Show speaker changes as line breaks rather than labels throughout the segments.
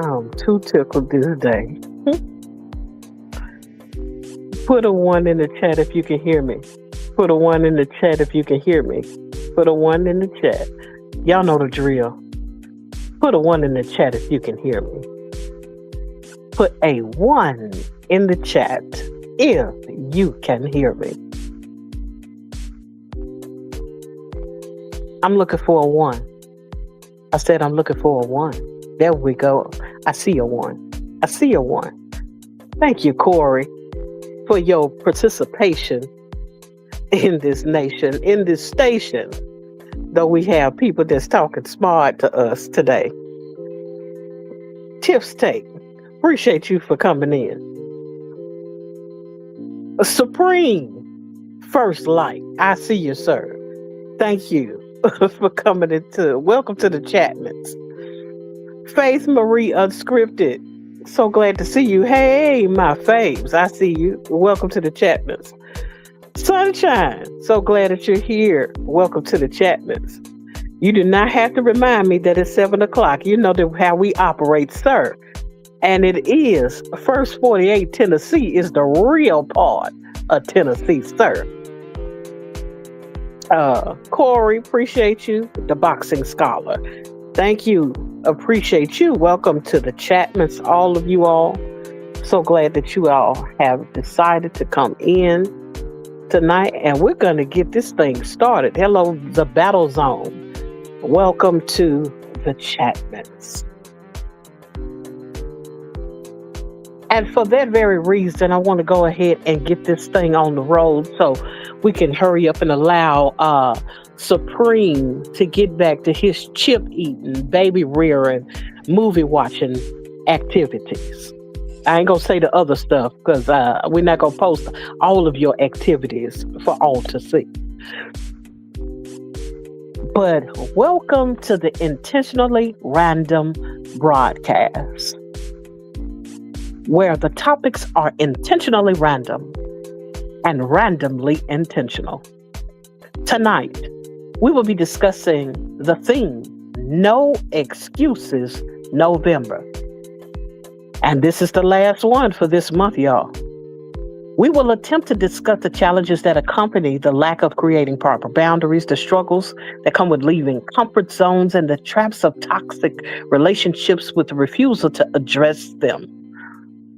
I'm too tickled this day. Put a one in the chat if you can hear me. Put a one in the chat if you can hear me. Put a one in the chat. Y'all know the drill. Put a one in the chat if you can hear me. Put a one in the chat if you can hear me. I'm looking for a one. I said I'm looking for a one. There we go. I see a one. I see a one. Thank you, Corey, for your participation in this nation, in this station, though we have people that's talking smart to us today. Tips Take, appreciate you for coming in. Supreme First Light, I see you, sir. Thank you for coming into. Welcome to the Chapmans. Faith Marie Unscripted, so glad to see you. Hey, my faves, I see you. Welcome to the Chapmans. Sunshine, so glad that you're here. Welcome to the Chapmans. You do not have to remind me that it's 7 o'clock. You know how we operate, sir. And it is First 48 Tennessee is the real part of Tennessee, sir. Corey, appreciate you. The boxing scholar. Thank you. Appreciate you. Welcome to the Chapmans, all of you all. So glad that you all have decided to come in tonight, and we're going to get this thing started. Hello, the Battle Zone. Welcome to the Chapmans. And for that very reason, I want to go ahead and get this thing on the road so we can hurry up and allow Supreme to get back to his chip eating, baby rearing, movie watching activities. I ain't gonna say the other stuff because we're not gonna post all of your activities for all to see. But welcome to the Intentionally Random broadcast, where the topics are intentionally random and randomly intentional. Tonight, we will be discussing the theme, No Excuses November. And this is the last one for this month, y'all. We will attempt to discuss the challenges that accompany the lack of creating proper boundaries, the struggles that come with leaving comfort zones, and the traps of toxic relationships with the refusal to address them.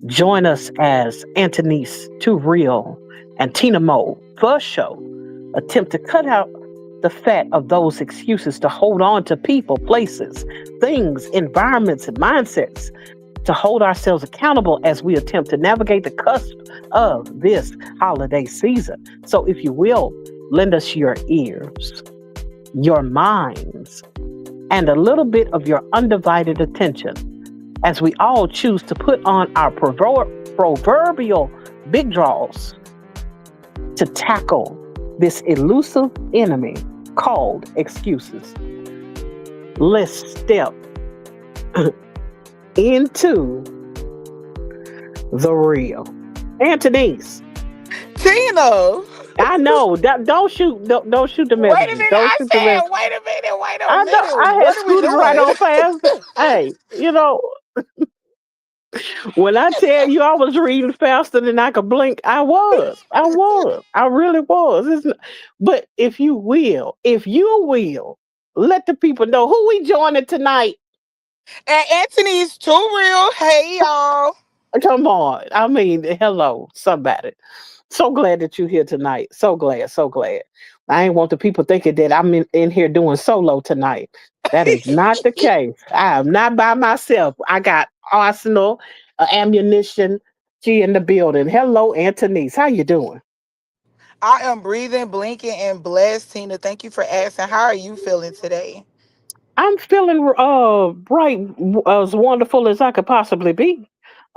Join us as Antonice, Too Real, and Tina Mo, the show, attempt to cut out the fat of those excuses to hold on to people, places, things, environments, and mindsets, to hold ourselves accountable as we attempt to navigate the cusp of this holiday season. So if you will, lend us your ears, your minds, and a little bit of your undivided attention as we all choose to put on our proverbial big draws to tackle this elusive enemy called excuses. Let's step into the real. Antonice.
Tina.
I know. Don't shoot. Don't shoot the messages.
Wait a minute.
Don't
I
shoot the
said,
messages.
wait a minute. Wait a
I know.
minute.
I had
What are we
scooted right on past it.
doing?
Hey, when I tell you I was reading faster than I could blink, I was. I really was. But if you will, let the people know who we joining tonight.
And Anthony's Too Real. Hey, y'all.
Come on. I mean, hello, somebody. So glad that you're here tonight. So glad, so glad. I ain't want the people thinking that I'm in here doing solo tonight. That is not the case. I am not by myself. I got arsenal, ammunition. She in the building. Hello, Antonice. How you doing?
I am breathing, blinking, and blessed, Tina. Thank you for asking. How are you feeling today?
I'm feeling bright, as wonderful as I could possibly be.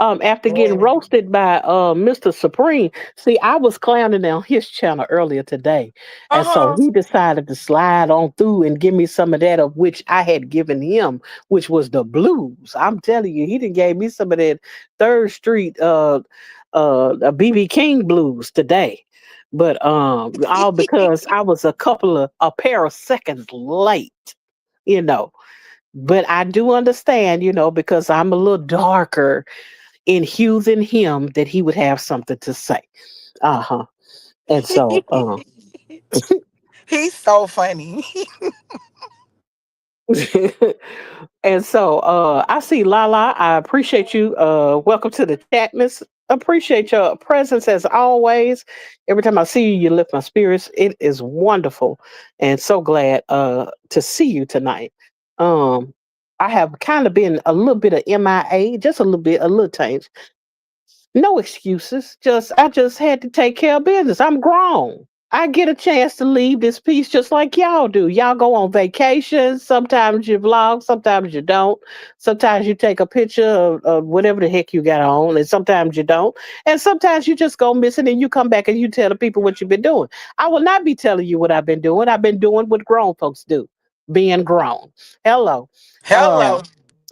After getting
Yeah.
roasted by Mr. Supreme. See, I was clowning on his channel earlier today. And so
Uh-huh.
he decided to slide on through and give me some of that of which I had given him, which was the blues. I'm telling you, he done gave me some of that Third Street BB King blues today. But all because I was a pair of seconds late, you know. But I do understand, because I'm a little darker in hue than him, that he would have something to say. Uh-huh. And so,
He's so funny.
and so I see Lala. I appreciate you. Welcome to the chat, Miss. Appreciate your presence as always. Every time I see you, you lift my spirits. It is wonderful, and so glad to see you tonight. Um, I have kind of been a little bit of MIA, just a little bit, a little change. No excuses. I just had to take care of business. I'm grown. I get a chance to leave this piece just like y'all do. Y'all go on vacation. Sometimes you vlog, sometimes you don't. Sometimes you take a picture of whatever the heck you got on, and sometimes you don't. And sometimes you just go missing and you come back and you tell the people what you've been doing. I will not be telling you what I've been doing. I've been doing what grown folks do, being grown. Hello. Uh,
Hello.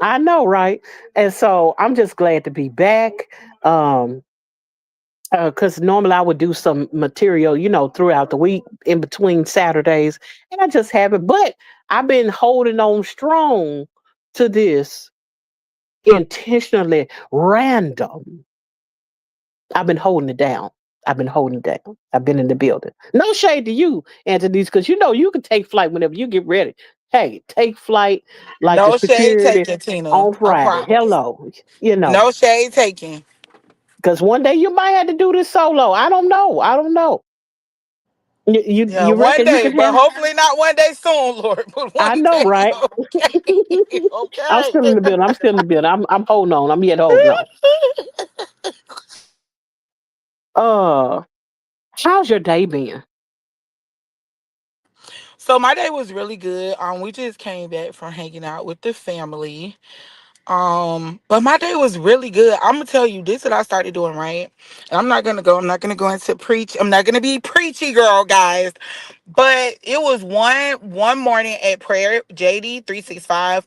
I know, right? And so I'm just glad to be back. Um, because normally I would do some material, throughout the week in between Saturdays, and I just haven't. But I've been holding on strong to this intentionally random. I've been holding it down. I've been holding it down. I've been in the building. No shade to you, Anthony, because you can take flight whenever you get ready. Hey, take flight like the
No shade
security
taken, Tina.
on
I
Friday.
promise.
Hello,
No shade taken.
because one day you might have to do this solo. I don't know. I don't know. You you,
Yeah,
you
one
reckon you
day,
can
but
handle?
hopefully not one day soon, Lord. But one
I know,
day,
right?
okay,
I'm
okay.
still in the building. I'm still in the building. I'm holding on. I'm yet holding on. Uh, how's your day been?
So my day was really good. We just came back from hanging out with the family. But my day was really good. I'm gonna tell you this that I started doing, right? And I'm not gonna go into preach. I'm not gonna be preachy girl, guys. But it was one morning at prayer, JD 365.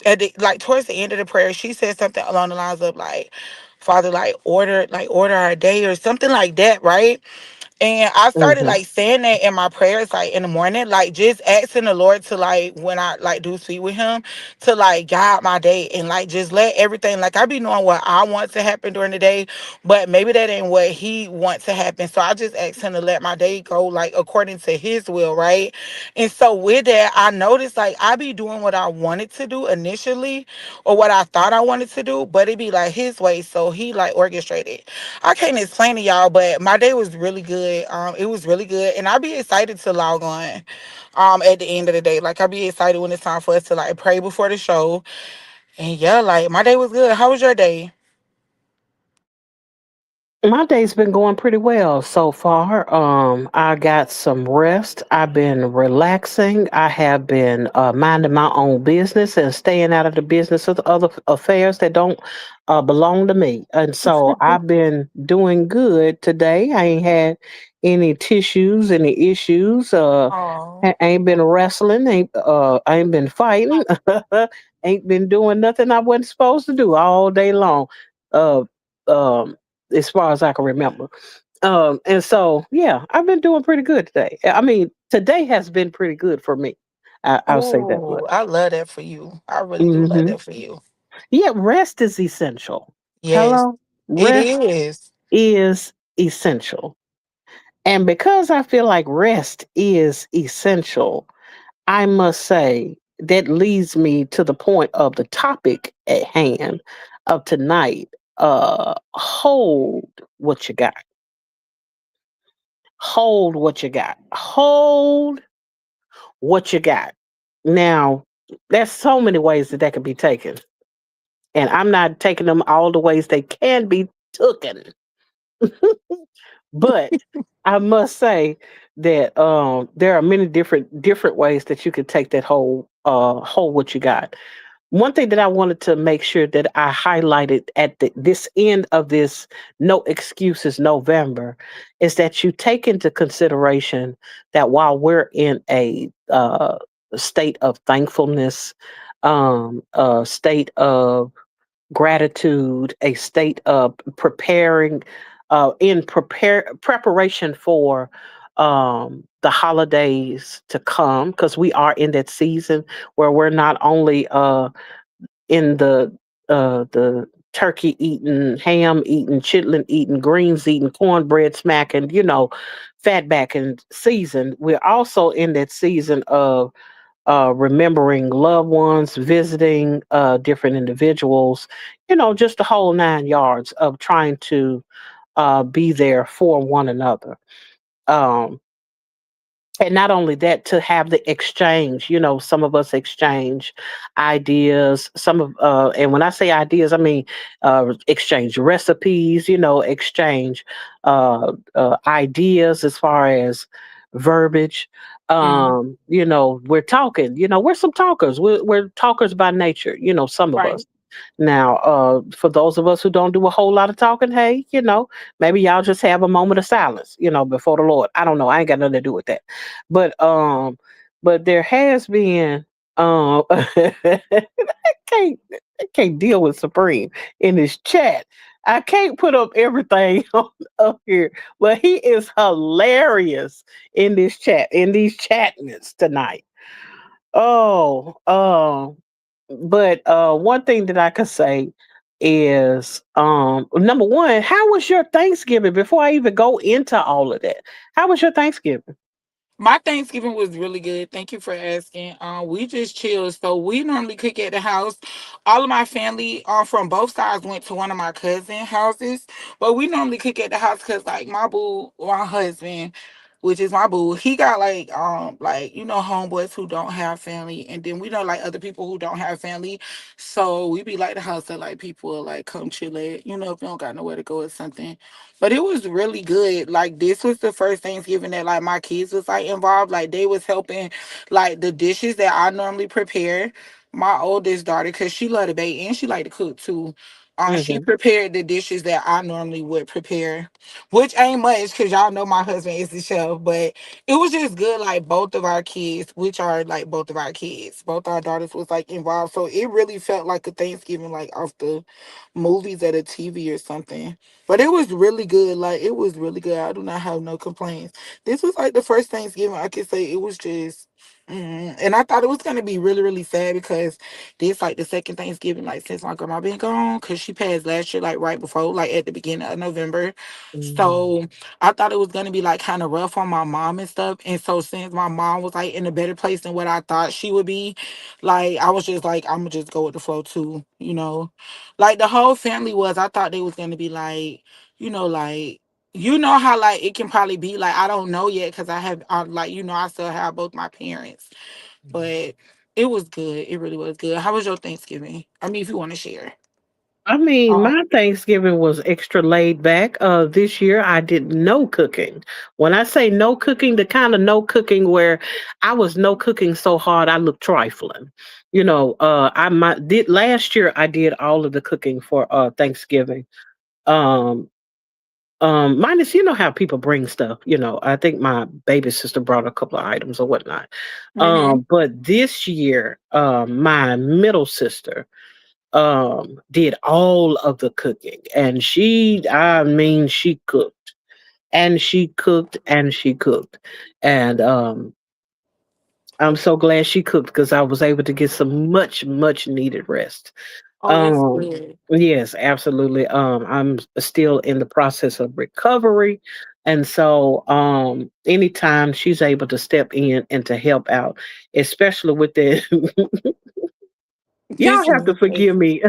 At like towards the end of the prayer, she said something along the lines of like, Father, like order our day or something like that, right? And I started
Mm-hmm.
like saying that in my prayers, like in the morning, like just asking the Lord to like when I like do speak with him to like guide my day and like just let everything like I be knowing what I want to happen during the day, but maybe that ain't what he wants to happen. So I just asked him to let my day go like according to his will, right? And so with that, I noticed like I be doing what I wanted to do initially or what I thought I wanted to do, but it be like his way. So he like orchestrated. I can't explain to y'all, but my day was really good. It was really good, and I'll be excited to log on. At the end of the day, like I'll be excited when it's time for us to like pray before the show. And yeah, like my day was good. How was your day?
My day's been going pretty well so far. I got some rest. I've been relaxing. I have been minding my own business and staying out of the business of the other affairs that don't belong to me. And so I've been doing good today. I ain't had any tissues, any issues.
Oh,
I ain't been wrestling. I ain't been fighting. Ain't been doing nothing I wasn't supposed to do all day long. Uh, um, as far as I can remember. And so, yeah, I've been doing pretty good today. I mean, today has been pretty good for me. I'll say that much.
oh, I love that for you. I really do love
Hmm.
that for you.
Yeah, rest is essential.
Yes,
Hello?
it
Rest
is.
is essential. And because I feel like rest is essential, I must say that leads me to the point of the topic at hand of tonight. Hold what you got. Hold what you got. Hold what you got. Now, there's so many ways that can be taken, and I'm not taking them all the ways they can be taken. But I must say that there are many different ways that you could take that whole what you got. One thing that I wanted to make sure that I highlighted at this end of this No Excuses November is that you take into consideration that while we're in a state of thankfulness, a state of gratitude, a state of preparing, in preparation for. the holidays to come, because we are in that season where we're not only in the turkey eating, ham eating, chitlin eating, greens eating, cornbread smacking, fat backing season. We're also in that season of remembering loved ones, visiting different individuals, just the whole 9 yards of trying to be there for one another. Um, and not only that, to have the exchange, some of us exchange ideas, and when I say ideas, I mean exchange recipes, exchange ideas as far as verbiage.
Mm,
We're talking, we're some talkers, we're talkers by nature, some of
right.
us. Now, for those of us who don't do a whole lot of talking, hey, maybe y'all just have a moment of silence, before the Lord. I don't know. I ain't got nothing to do with that. But there has been can't I can't deal with Supreme in this chat. I can't put up everything up here, but he is hilarious in this chat, in these chatments tonight. Oh, but one thing that I could say is number one, how was your Thanksgiving before I even go into all of that? How was your Thanksgiving?
My Thanksgiving was really good. Thank you for asking. We just chilled. So we normally cook at the house. All of my family from both sides went to one of my cousin houses, but we normally cook at the house because like my boo, my husband, which is my boo, he got like homeboys who don't have family, and then we know like other people who don't have family. So we be like the house that like people like come chill at, if you don't got nowhere to go or something. But it was really good. Like this was the first Thanksgiving that like my kids was like involved. Like they was helping like the dishes that I normally prepare. My oldest daughter, cause she love to bake and she like to cook too. She
Hmm.
prepared the dishes that I normally would prepare, which ain't much because y'all know my husband is the chef. But it was just good. Like both of our kids, which are like both of our kids, both our daughters was like involved. So it really felt like a Thanksgiving, like off the movies at a TV or something. But it was really good. Like it was really good. I do not have no complaints. This was like the first Thanksgiving I could say it was just. And I thought it was gonna be really, really sad because this like the second Thanksgiving like since my grandma been gone because she passed last year like right before like at the beginning of November.
Mm.
So I thought it was gonna be like kind of rough on my mom and stuff. And so since my mom was like in a better place than what I thought she would be, like I was just like I'm gonna just go with the flow too. Like the whole family was. I thought they was gonna be like, like how like it can probably be like I don't know yet because like I still have both my parents, but it was good. It really was good. How was your Thanksgiving? I mean, if you want to share.
I mean,
Uh,
my Thanksgiving was extra laid back. This year I did no cooking. When I say no cooking, the kind of no cooking where I was no cooking so hard I looked trifling. Did last year I did all of the cooking for Thanksgiving. Um, minus how people bring stuff. I think my baby sister brought a couple of items or whatnot.
mm-hmm.
But this year, my middle sister did all of the cooking, and she cooked and she cooked and she cooked. And I'm so glad she cooked because I was able to get some much needed rest.
Oh, that's
um
good.
yes, absolutely. I'm still in the process of recovery, and so anytime she's able to step in and to help out, especially with the y'all have to
Kitchen
forgive
is
me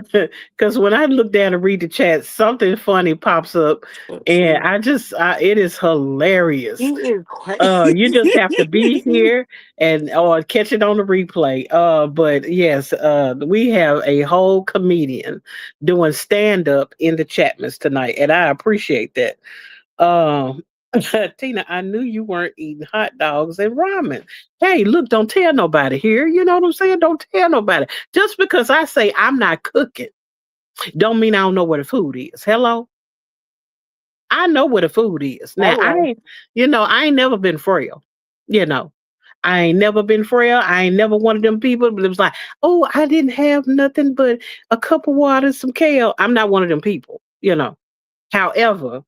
because when I look down and read the chat, something funny pops up, and
crazy.
it is hilarious.
He is crazy.
You just have to be here and or catch it on the replay. But yes, we have a whole comedian doing stand up in the Chapmans tonight, and I appreciate that. Um, Tina, I knew you weren't eating hot dogs and ramen. Hey, look, don't tell nobody here. You know what I'm saying? Don't tell nobody. Just because I say I'm not cooking, don't mean I don't know what the food is. Hello? I know what the food is. Now,
Hello.
I ain't never been frail. You know, I ain't never been frail. I ain't never one of them people, but it was like, oh, I didn't have nothing but a cup of water, some kale. I'm not one of them people. However,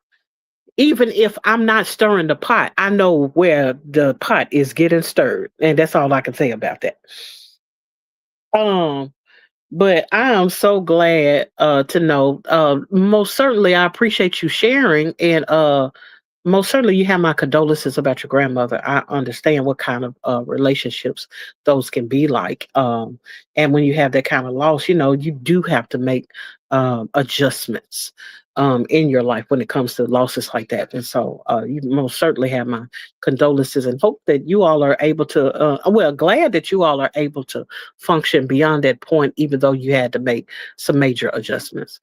Even if I'm not stirring the pot, I know where the pot is getting stirred. And that's all I can say about that. Um, but I am so glad to know. Most certainly I appreciate you sharing, and most certainly, you have my condolences about your grandmother. I understand what kind of relationships those can be like. And when you have that kind of loss, you do have to make adjustments in your life when it comes to losses like that. And so you most certainly have my condolences and hope that you all are able to, well, glad that you all are able to function beyond that point, even though you had to make some major adjustments.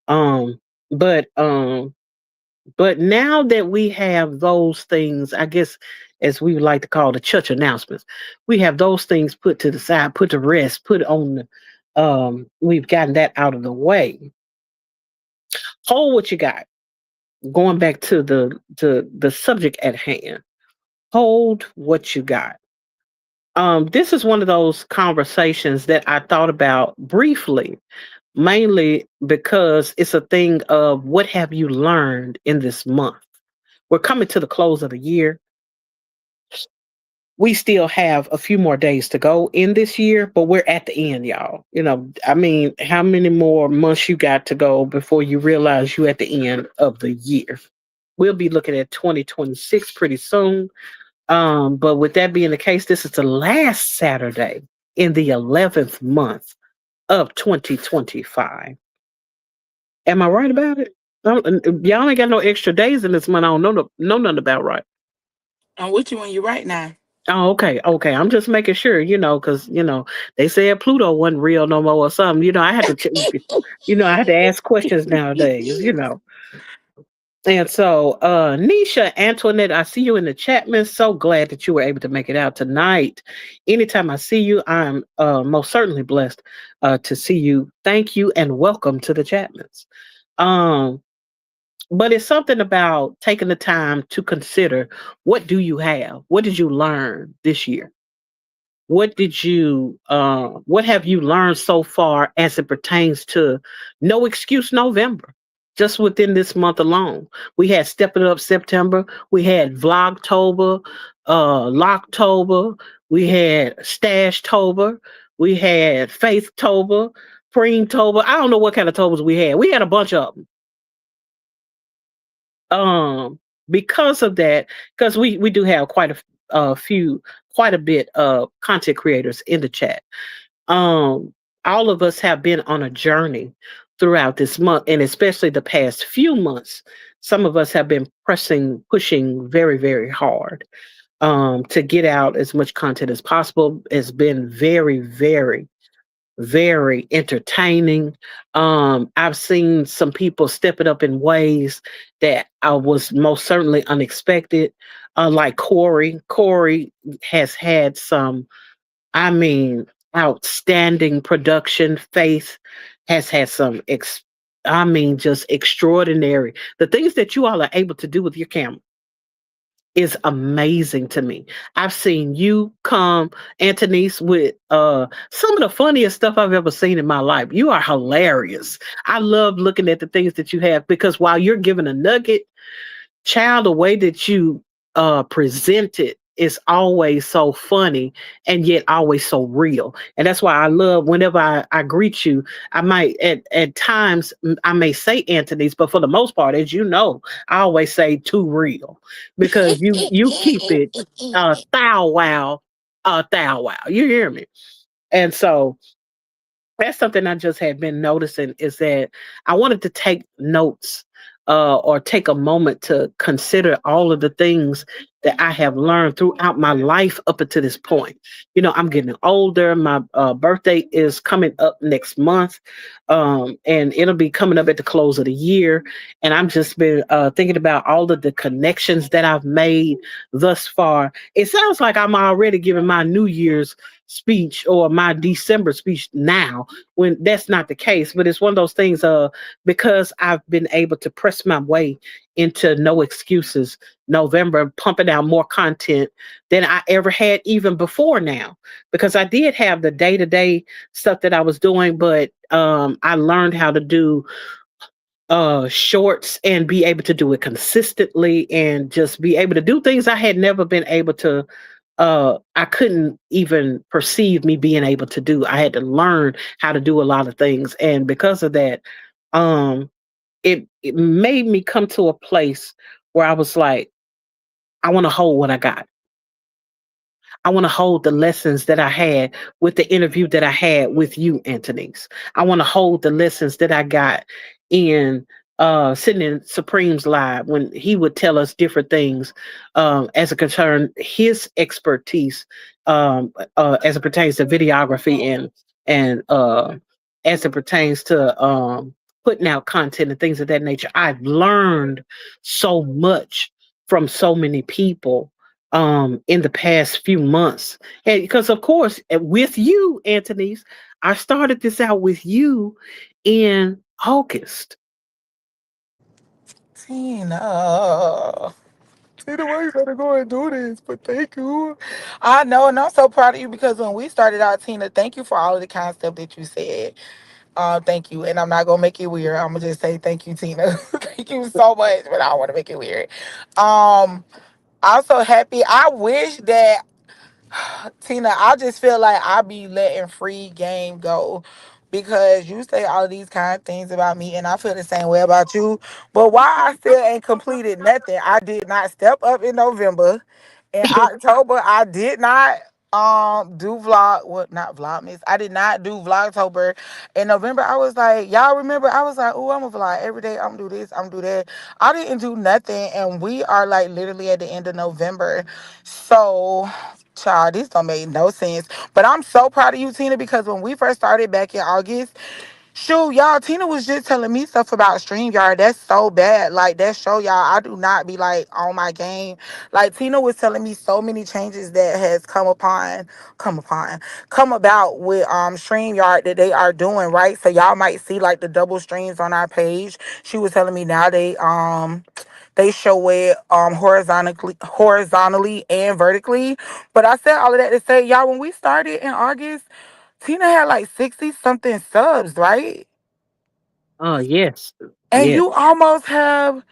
Um, but but now that we have those things, I guess, as we would like to call the church announcements, we have those things put to the side, put to rest, put on we've gotten that out of the way. Hold what you got. Going back to the subject at hand. Hold what you got. This is one of those conversations that I thought about briefly, mainly because it's a thing of what have you learned in this month? We're coming to the close of the year. We still have a few more days to go in this year, but we're at the end, y'all. I mean, how many more months you got to go before you realize you at the end of the year? We'll be looking at 2026 pretty soon. But with that being the case, this is the last Saturday in the 11th month of 2025. Am I right about it? Y'all ain't got no extra days in this month. I don't know nothing about right.
I'm with you when you're right now.
Oh, okay, okay. I'm just making sure, because they said Pluto wasn't real no more or something. I had to, I had to ask questions nowadays. And so, Nisha, Antoinette, I see you in the chat, man. So glad that you were able to make it out tonight. Anytime I see you, I'm most certainly blessed to see you. Thank you and welcome to the Chapmans. Um, but it's something about taking the time to consider what do you have? What did you learn this year? What have you learned so far as it pertains to no excuse November? Just within this month alone. We had Step It Up September, we had Vlogtober, Locktober, we had Stashtober, we had Faithtober, Preemtober. I don't know what kind of tobers we had. We had a bunch of them. Because of that, because we do have quite a bit of content creators in the chat. um all of us have been on a journey throughout this month, and especially the past few months. Some of us have been pushing very, very hard to get out as much content as possible. It's been very, very, very entertaining. I've seen some people step it up in ways that I was most certainly unexpected. Like Corey. Corey has had some, I mean, outstanding production. Faith has had some I mean, just extraordinary. The things that you all are able to do with your camera is amazing to me. I've seen you come, Antonice, with some of the funniest stuff I've ever seen in my life. You are hilarious. I love looking at the things that you have, because while you're giving a nugget, child, the way that you present it is always so funny and yet always so real. And that's why I love whenever I greet you. I might at times I may say Anthony's, but for the most part, as you know, I always say too real, because you keep it thou wow, thou wow. You hear me? And so that's something I just had been noticing, is that I wanted to take notes, or take a moment to consider all of the things that I have learned throughout my life up until this point. I'm getting older. My birthday is coming up next month, and it'll be coming up at the close of the year. And I'm just been thinking about all of the connections that I've made thus far. It sounds like I'm already giving my New Year's speech or my December speech now, when that's not the case. But it's one of those things, because I've been able to press my way into No Excuses November, pumping out more content than I ever had even before now. Because I did have the day-to-day stuff that I was doing, but I learned how to do shorts and be able to do it consistently and just be able to do things I had never been able to. I couldn't even perceive me being able to do. I had to learn how to do a lot of things, and because of that, um, it made me come to a place where I was like, I want to hold what I got. I want to hold the lessons that I had with the interview that I had with you, Anthony's. I want to hold the lessons that I got in sitting in Supreme's live when he would tell us different things as it concern his expertise as it pertains to videography and as it pertains to putting out content and things of that nature. I've learned so much from so many people in the past few months. And because of course with you, Anthony's, I started this out with you in August.
Tina. Tina, why you gotta go and do this? But thank you. I know, and I'm so proud of you because when we started out, Tina, thank you for all of the kind stuff that you said. Thank you. And I'm not gonna make it weird. I'm gonna just say thank you, Tina. Thank you so much, but I don't want to make it weird. I'm so happy. I wish that Tina, I just feel like I be letting free game go because you say all of these kind of things about me, and I feel the same way about you. But why I still ain't completed nothing? I did not step up in November. In October, I did not do vlog. What, not vlogmas? I did not do vlogtober. In November, I was like, y'all remember? I was like, oh, I'm gonna vlog every day. I'm gonna do this. I'm gonna do that. I didn't do nothing, and we are like literally at the end of November. So, child, this don't make no sense. But I'm so proud of you, Tina, because when we first started back in August, shoot, y'all, Tina was just telling me stuff about StreamYard. That's so bad. Like, that show, y'all, I do not be, like, on my game. Like, Tina was telling me so many changes that has come about with StreamYard that they are doing, right? So y'all might see, like, the double streams on our page. She was telling me now they show it horizontally and vertically. But I said all of that to say, y'all, when we started in August, Tina had like 60 something subs, right?
Oh yes.
And
Yes.
you almost have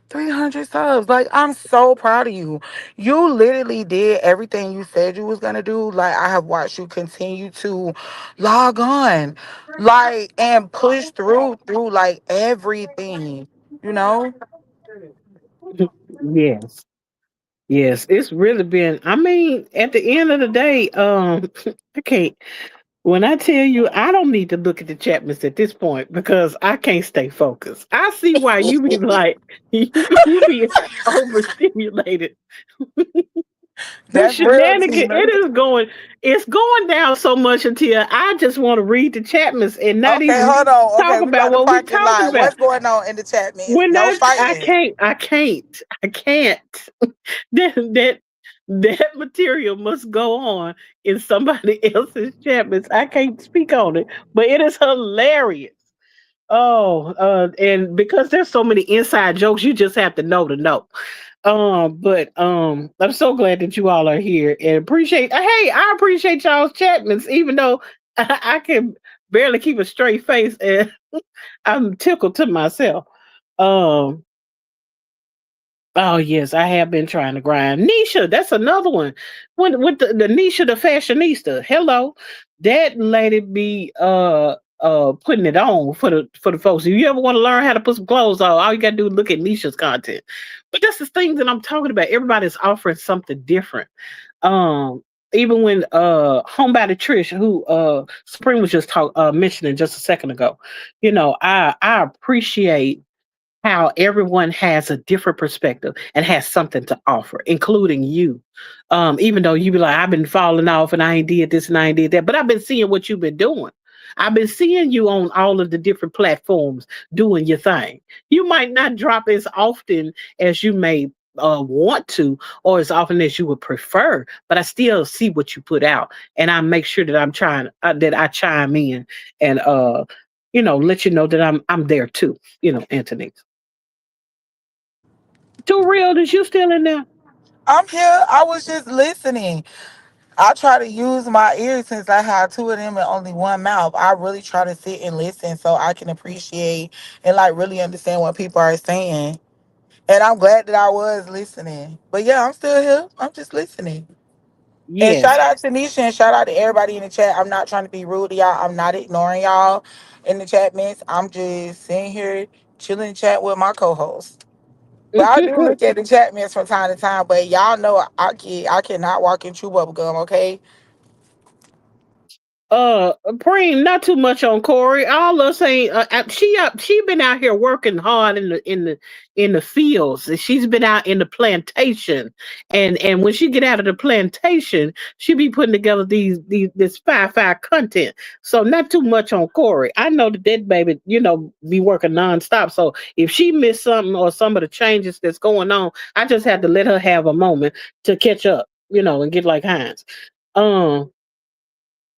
300 subs. Like, I'm so proud of you. You literally did everything you said you was going to do. Like, I have watched you continue to log on, like, and push through like everything, you know?
Yes. Yes. It's really been, I mean, at the end of the day, I can't, when I tell you I don't need to look at the Chapmans at this point because I can't stay focused. I see why you be like you be overstimulated. The
That's real,
shenanigan,
Tina.
it's going down so much until I just want to read the Chapmans and not
Okay,
even
hold on.
talk
Okay, we
about
got the
what we
parking
talking
lot.
about.
What's going on in the chat, man?
When
No
I
fighting.
can't, I can't. That that material must go on in somebody else's Chapmans. I can't speak on it, but it is hilarious. Oh, and because there's so many inside jokes, you just have to know. But I'm so glad that you all are here and appreciate. Hey, I appreciate y'all's Chapmans, even though I can barely keep a straight face and I'm tickled to myself. Um, Oh yes, I have been trying to grind. Nisha, that's another one. When with the Nisha the fashionista. Hello. That lady be putting it on for the folks. If you ever want to learn how to put some clothes on, all you gotta do is look at Nisha's content. But that's the thing that I'm talking about. Everybody's offering something different. Um even when homebody Trish, who Supreme was just mentioning just a second ago, I appreciate how everyone has a different perspective and has something to offer, including you. Even though you be like, I've been falling off and I ain't did this and I ain't did that, but I've been seeing what you've been doing. I've been seeing you on all of the different platforms doing your thing. You might not drop as often as you may want to, or as often as you would prefer, but I still see what you put out, and I make sure that I'm trying that I chime in and let you know that I'm there too. Anthony. Too real that you still in there.
I'm here. I was just listening. I try to use my ears since I have two of them and only one mouth. I really try to sit and listen so I can appreciate and like really understand what people are saying. And I'm glad that I was listening. But yeah, I'm still here. I'm just listening. And
Yes.
shout out to Nisha and shout out to everybody in the chat. I'm not trying to be rude to y'all. I'm not ignoring y'all in the chat, miss. I'm just sitting here chilling chat with my co-host. But I do look at the chat miss from time to time. But y'all know I cannot walk in true bubble gum, okay?
Preem, not too much on Corey. All us ain't she been out here working hard in the fields. She's been out in the plantation, and when she get out of the plantation, she be putting together these this five content. So not too much on Corey. I know that baby, be working nonstop. So if she missed something or some of the changes that's going on, I just had to let her have a moment to catch up, and get like Heinz. Um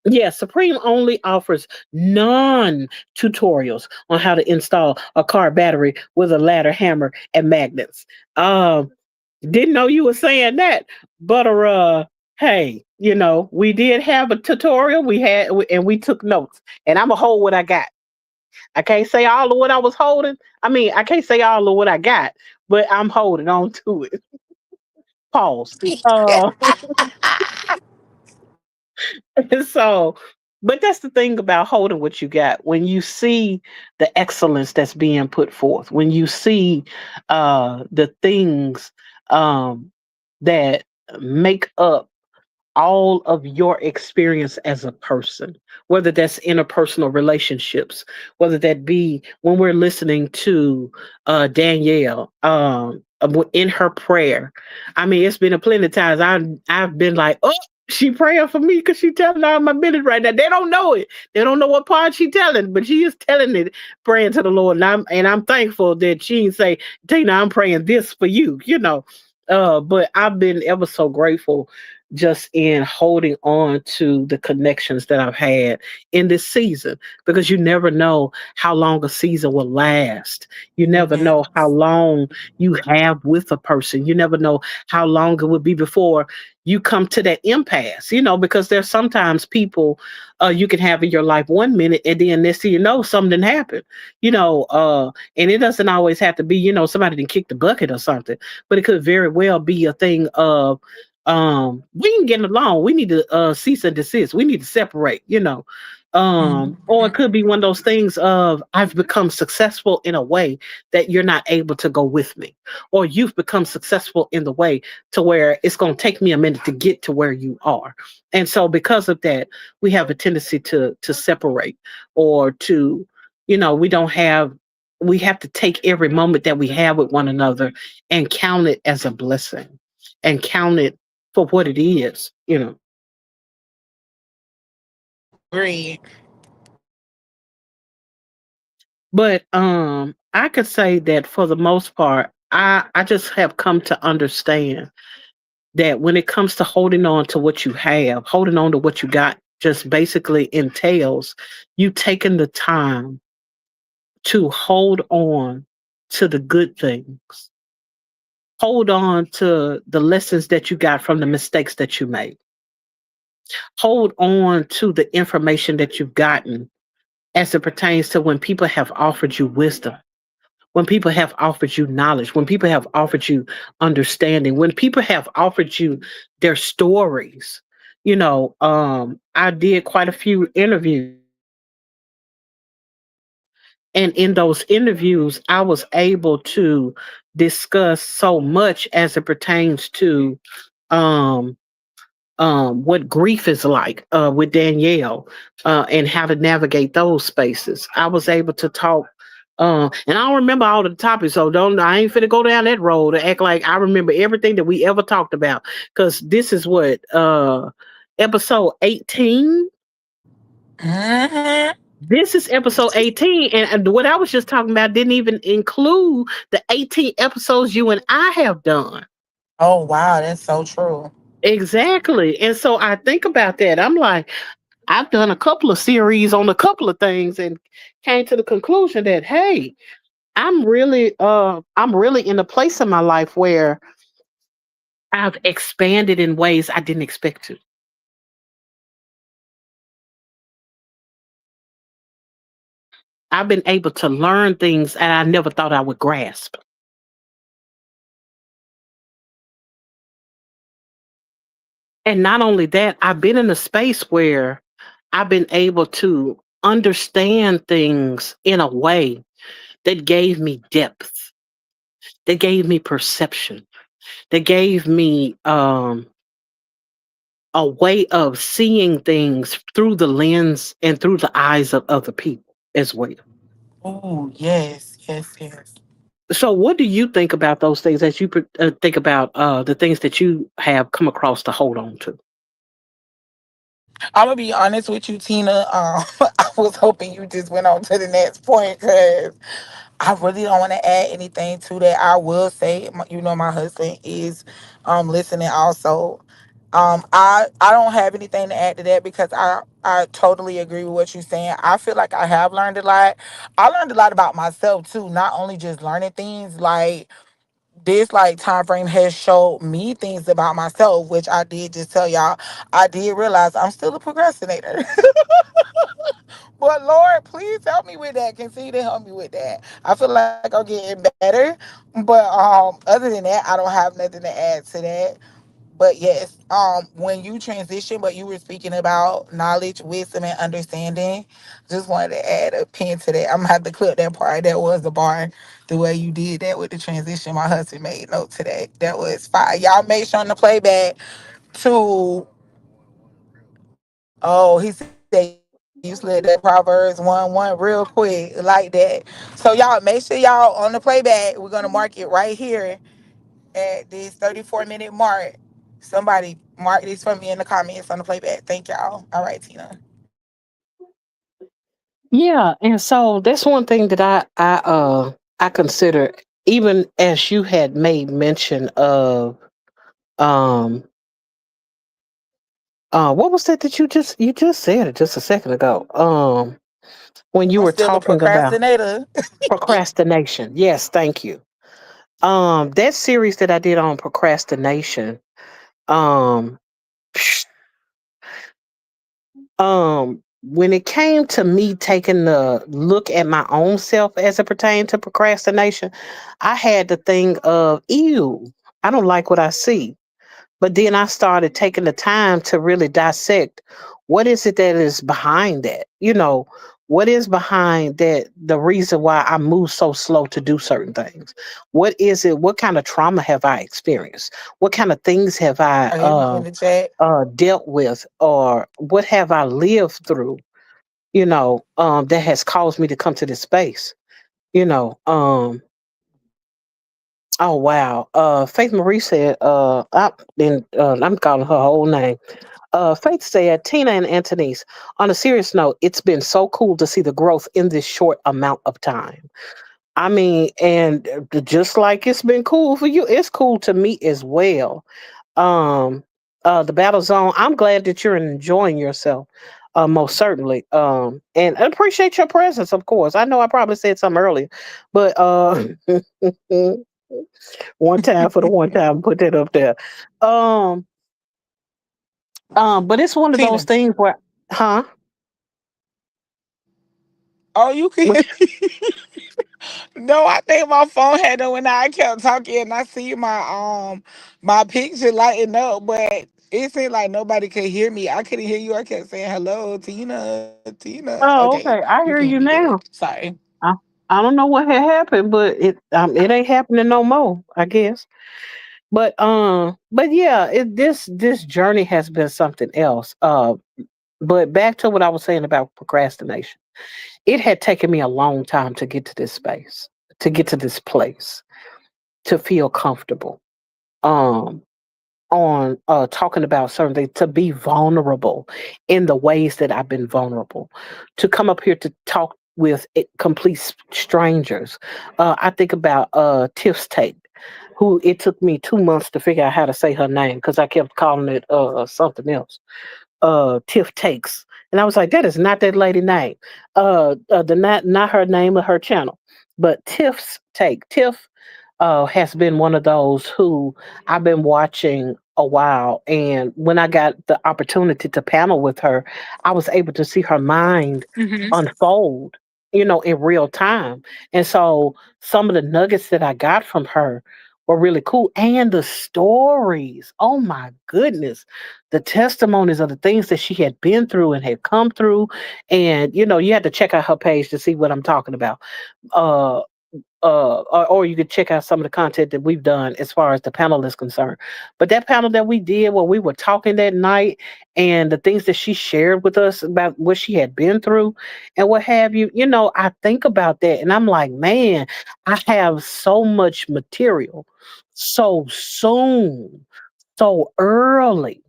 yeah, Supreme only offers non tutorials on how to install a car battery with a ladder, hammer, and magnets. Um, didn't know you were saying that, but hey, we did have a tutorial. And we took notes, and I'm gonna hold what I got. I can't say all of what I was holding. I mean, I can't say all of what I got, but I'm holding on to it. Pause. Uh, so, but that's the thing about holding what you got. When you see the excellence that's being put forth, when you see the things um, that make up all of your experience as a person, whether that's interpersonal relationships, whether that be when we're listening to Danielle in her prayer. I mean, it's been a plenty of times I've been like, oh, she praying for me because she telling all my business right now. They don't know it. They don't know what part she telling, but she is telling it, praying to the Lord. And I'm thankful that she didn't say, Tina, I'm praying this for you. But I've been ever so grateful just in holding on to the connections that I've had in this season, because you never know how long a season will last. You never know how long you have with a person. You never know how long it would be before you come to that impasse, because there's sometimes people you can have in your life 1 minute, and then next thing you know, something happened, and it doesn't always have to be, somebody didn't kick the bucket or something, but it could very well be a thing of we ain't getting along. We need to cease and desist. We need to separate. Or it could be one of those things of I've become successful in a way that you're not able to go with me, or you've become successful in the way to where it's going to take me a minute to get to where you are. And so because of that, we have a tendency to separate, or to, we don't have we have to take every moment that we have with one another and count it as a blessing, and count it for what it is.
Agree.
But I could say that for the most part, I just have come to understand that when it comes to holding on to what you have, holding on to what you got just basically entails you taking the time to hold on to the good things. Hold on to the lessons that you got from the mistakes that you made. Hold on to the information that you've gotten as it pertains to when people have offered you wisdom, when people have offered you knowledge, when people have offered you understanding, when people have offered you their stories. I did quite a few interviews, and in those interviews, I was able to discuss so much as it pertains to um, what grief is like with Danielle, and how to navigate those spaces. I was able to talk, and I don't remember all of the topics, so don't I ain't finna go down that road to act like I remember everything that we ever talked about. Because this is what episode 18.
Hmm.
This is episode 18, and what I was just talking about didn't even include the 18 episodes you and I have done.
Oh wow, that's so true.
Exactly. And so I think about that. I'm like, I've done a couple of series on a couple of things and came to the conclusion that hey, I'm really in a place in my life where I've expanded in ways I didn't expect to. I've been able to learn things and I never thought I would grasp. And not only that, I've been in a space where I've been able to understand things in a way that gave me depth, that gave me perception, that gave me a way of seeing things through the lens and through the eyes of other people as well.
Oh, yes, yes, yes.
So, what do you think about those things as you think about the things that you have come across to hold on to?
I'm gonna be honest with you, Tina. I was hoping you just went on to the next point because I really don't want to add anything to that. I will say, my husband is listening also. I don't have anything to add to that because I totally agree with what you're saying. I feel like I have learned a lot. I learned a lot about myself too, not only just learning things like this like time frame has showed me things about myself, which I did just tell y'all. I did realize I'm still a procrastinator. But Lord, please help me with that. Continue to help me with that. I feel like I'm getting better. But other than that, I don't have nothing to add to that. But yes, when you transition, but you were speaking about knowledge, wisdom, and understanding, just wanted to add a pin to that. I'm gonna have to clip that part. That was the bar. The way you did that with the transition, my husband made note to that. That was fire. Y'all make sure on the playback to. Oh, he said you slid that Proverbs 1:1 real quick like that. So y'all make sure y'all on the playback. We're gonna mark it right here at this 34-minute mark. Somebody mark this for me in the comments on the playback. Thank y'all. All right, Tina.
Yeah, and so that's one thing that I consider, even as you had made mention of um what was that you just said it just a second ago, when you
I'm
were
still a
talking about
procrastinator.
procrastination. Yes, thank you. That series that I did on procrastination, um when it came to me taking the look at my own self as it pertained to procrastination, I had the thing of, ew, I don't like what I see. But then I started taking the time to really dissect what is it that is behind that? What is behind that, the reason why I move so slow to do certain things? What is it? What kind of trauma have I experienced? What kind of things have I
I hit me in the chat.
dealt with, or what have I lived through, that has caused me to come to this space? You know, oh wow. Faith Marie said, I'm calling her whole name. Faith said, Tina and Anthony's, on a serious note, it's been so cool to see the growth in this short amount of time. I mean, and just like it's been cool for you, it's cool to me as well. um the battle zone, I'm glad that you're enjoying yourself, most certainly, and I appreciate your presence, of course. I know I probably said something earlier, but one time for the one time, put that up there. um but it's one of those
Tina.
things where, huh,
Oh, you can hear
which,
me. No, I think my phone had it when I kept talking and I see my picture lighting up, but it seemed like nobody could hear me. I couldn't hear you. I kept saying hello, Tina, Tina. Okay,
oh, okay,
you
I
can hear
hear
me
you
good.
now.
Sorry.
I, I don't know what had happened, but it ain't happening no more, I guess. But yeah, this journey has been something else. But back to what I was saying about procrastination. It had taken me a long time to get to this space, to get to this place, to feel comfortable. Um on talking about certain things, to be vulnerable in the ways that I've been vulnerable, to come up here to talk with complete strangers. I think about Tiff's Take, who it took me 2 months to figure out how to say her name because I kept calling it something else. Tiff Takes. And I was like, that is not that lady name. Not her name of her channel, but Tiff's Take. Tiff has been one of those who I've been watching a while. And when I got the opportunity to panel with her, I was able to see her mind
Hmm.
unfold. in real time. And so some of the nuggets that I got from her were really cool. And the stories, oh my goodness, the testimonies of the things that she had been through and had come through. And, you had to check out her page to see what I'm talking about. Uh, or you could check out some of the content that we've done as far as the panel is concerned. But that panel that we did where we were talking that night and the things that she shared with us about what she had been through and what have you, I think about that and I'm like, man, I have so much material so soon, so early,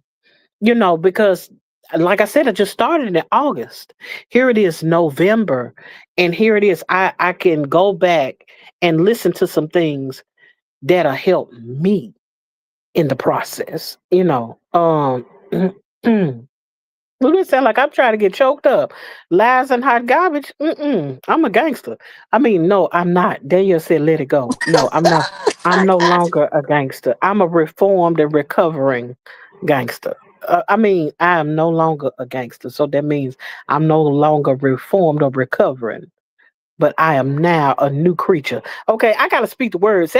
because like I said, I just started in August. Here it is November, and here it is. I can go back and listen to some things that'll help me in the process. Look, it sound like I'm trying to get choked up. Lies and hot garbage. Mm-mm. I'm a gangster. I mean, no, I'm not. Daniel said, "Let it go." No, I'm not. I'm no longer a gangster. I'm a reformed and recovering gangster. I mean, I am no longer a gangster. So that means I'm no longer reformed or recovering, but I am now a new creature. Okay, I gotta speak the words.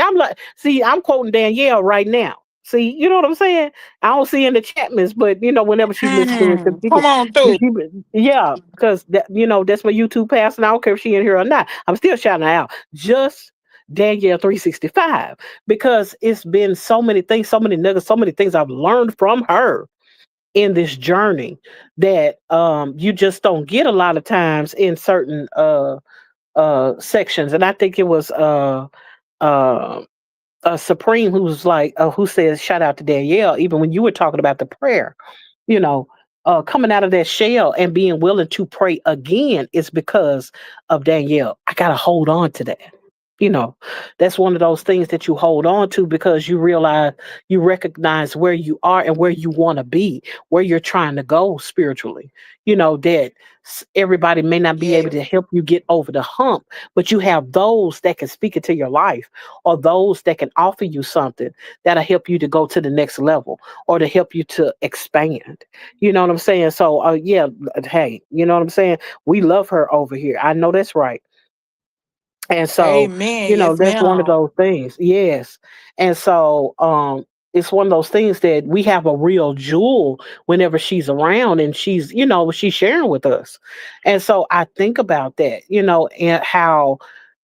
See, I'm quoting Danielle right now. See, you know what I'm saying? I don't see in the Chapmans, but whenever she listening to
Come
people,
on through.
yeah, because that's my YouTube pass, and I don't care if she in here or not. I'm still shouting her out. Just Danielle 365 because it's been so many things, so many nuggets, so many things I've learned from her in this journey that you just don't get a lot of times in certain sections. And I think it was uh Supreme who's like who says shout out to Danielle, even when you were talking about the prayer, you know, coming out of that shell and being willing to pray again is because of Danielle. I gotta hold on to that. You know, that's one of those things that you hold on to because you recognize where you are and where you want to be, where you're trying to go spiritually. That everybody may not be able
Yes.
to help you get over the hump, but you have those that can speak into your life or those that can offer you something that'll help you to go to the next level or to help you to expand. You know what I'm saying? So, yeah, hey, you know what I'm saying? We love her over here. I know that's right. And so,
Amen. Yes,
that's one of
ma'am.
those things. Yes. And so, it's one of those things that we have a real jewel whenever she's around and she's sharing with us. And so I think about that, and how,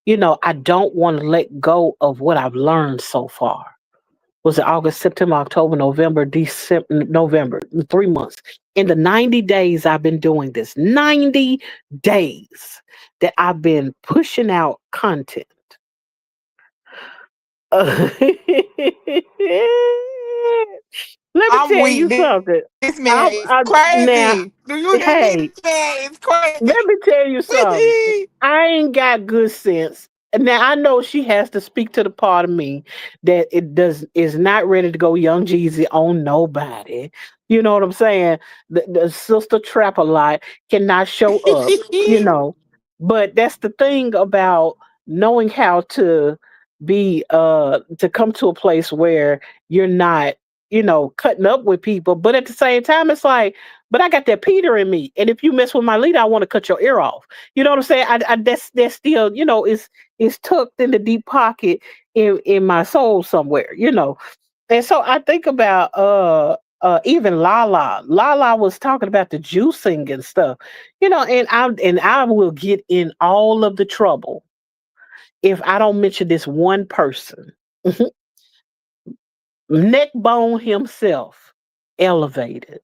I don't want to let go of what I've learned so far. Was it August, September, October, November, December, November, 3 months. In the 90 days I've been doing this, 90 days that I've been pushing out content. Let me
I'm
tell
weak.
you
This man
something.
is
Now,
crazy. Do you hear me? This
hey,
man is crazy.
let me tell you something. I ain't got good sense. Now I know she has to speak to the part of me that it does is not ready to go young Jeezy on nobody. You know what I'm saying? The sister trap a lot cannot show up, you know. But that's the thing about knowing how to be to come to a place where you're not, cutting up with people, but at the same time it's like, but I got that Peter in me. And if you mess with my leader, I want to cut your ear off. You know what I'm saying? That's still, is tucked in the deep pocket in my soul somewhere. And so I think about even Lala. Lala was talking about the juicing and stuff. And I will get in all of the trouble if I don't mention this one person. Neckbone himself, elevated.